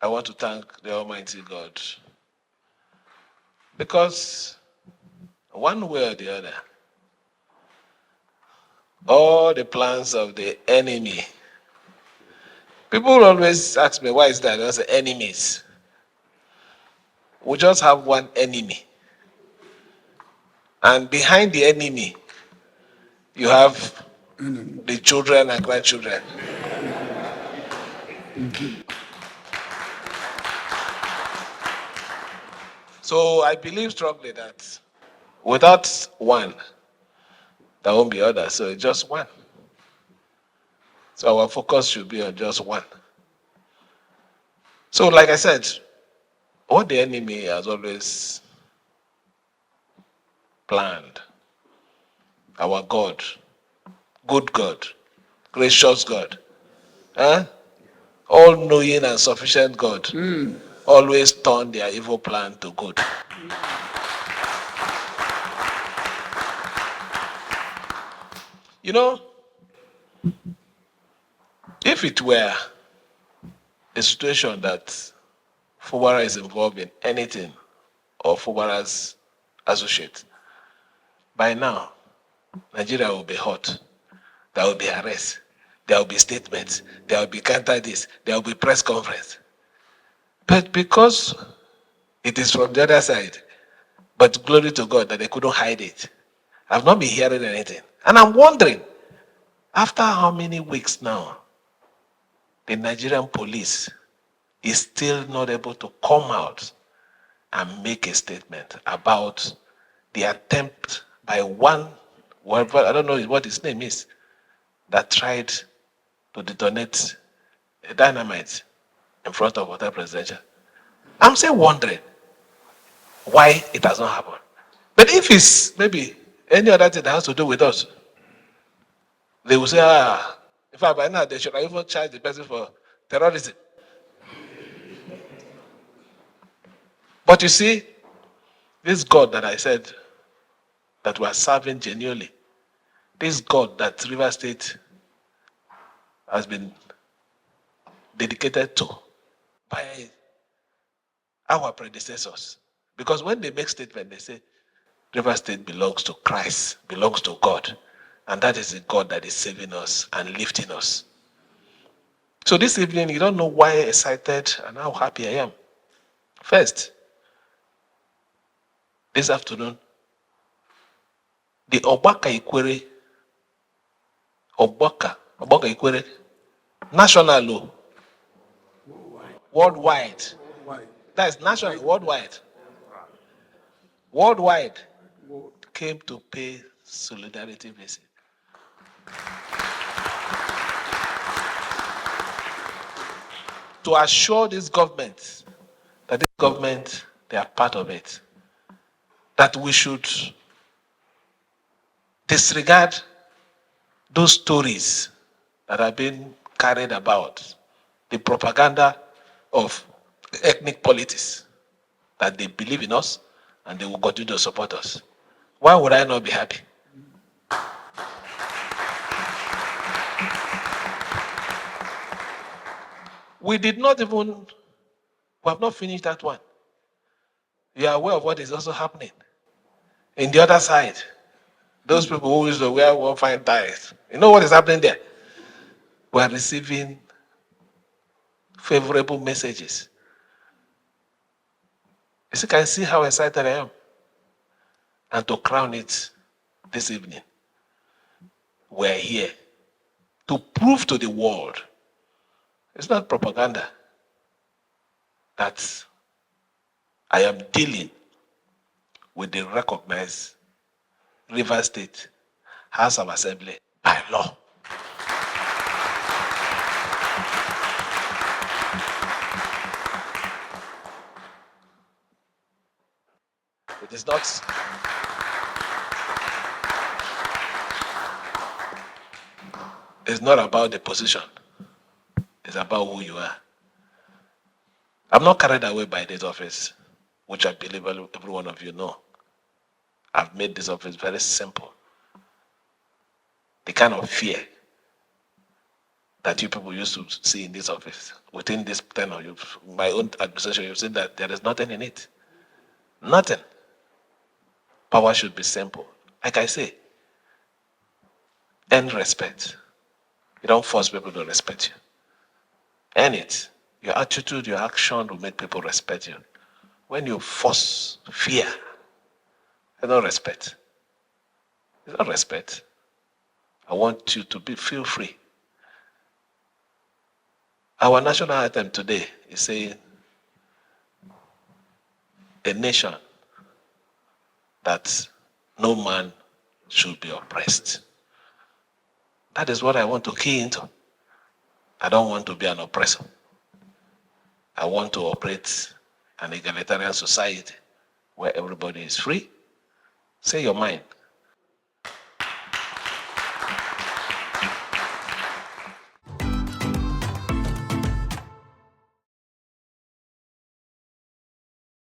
I want to thank the Almighty God, because one way or the other, all the plans of the enemy, people always ask me, why is that? I say, enemies. We just have one enemy. And behind the enemy, you have the children and grandchildren. So I believe strongly that without one, there won't be others. So it's just one. So our focus should be on just one. So like I said, what the enemy has always planned, our God, good God, gracious God, all-knowing and sufficient God, always turn their evil plan to good. You know, if it were a situation that Fubara is involved in anything, or Fubara's associate, by now, Nigeria will be hot. There will be arrests. There will be statements. There will be counter this. There will be press conference. But because it is from the other side, but glory to God that they couldn't hide it, I've not been hearing anything. And I'm wondering, after how many weeks now, the Nigerian police is still not able to come out and make a statement about the attempt by one, whatever, I don't know what his name is, that tried to detonate a dynamite in front of Hotel Presidential. I'm still wondering why it has not happened. But if it's maybe any other thing that has to do with us, they will say, in fact, by now they should even charge the person for terrorism. But you see, this God that I said that we are serving genuinely, this God that River State has been dedicated to by our predecessors. Because when they make statement, they say, River State belongs to Christ, belongs to God. And that is the God that is saving us and lifting us. So this evening, you don't know why excited and how happy I am. First, this afternoon, the Ogbaka Ikwere, national law, worldwide. That is national, worldwide. Worldwide came to pay solidarity visit. To assure this government that this government, they are part of it. That we should disregard those stories that are being carried about, the propaganda of ethnic politics, that they believe in us and they will continue to support us. Why would I not be happy? We have not finished that one. You are aware of what is also happening. In the other side, those people who used to wear one fine ties, you know what is happening there? We are receiving favorable messages. You can see how excited I am. And to crown it this evening, we're here to prove to the world, it's not propaganda, that I am dealing with the recognized River State House of Assembly by law. It is not. It's not about the position. It's about who you are. I'm not carried away by this office, which I believe every one of you know. I've made this office very simple. The kind of fear that you people used to see in this office. Within this tenure, my own administration, you've seen that there is nothing in it. Nothing. Power should be simple. Like I say, earn respect. You don't force people to respect you. Earn it. Your attitude, your action will make people respect you. When you force fear, there's no respect. There's no respect. I want you to feel free. Our national anthem today is saying, a nation that no man should be oppressed. That is what I want to key into. I don't want to be an oppressor. I want to operate an egalitarian society where everybody is free. Say your mind.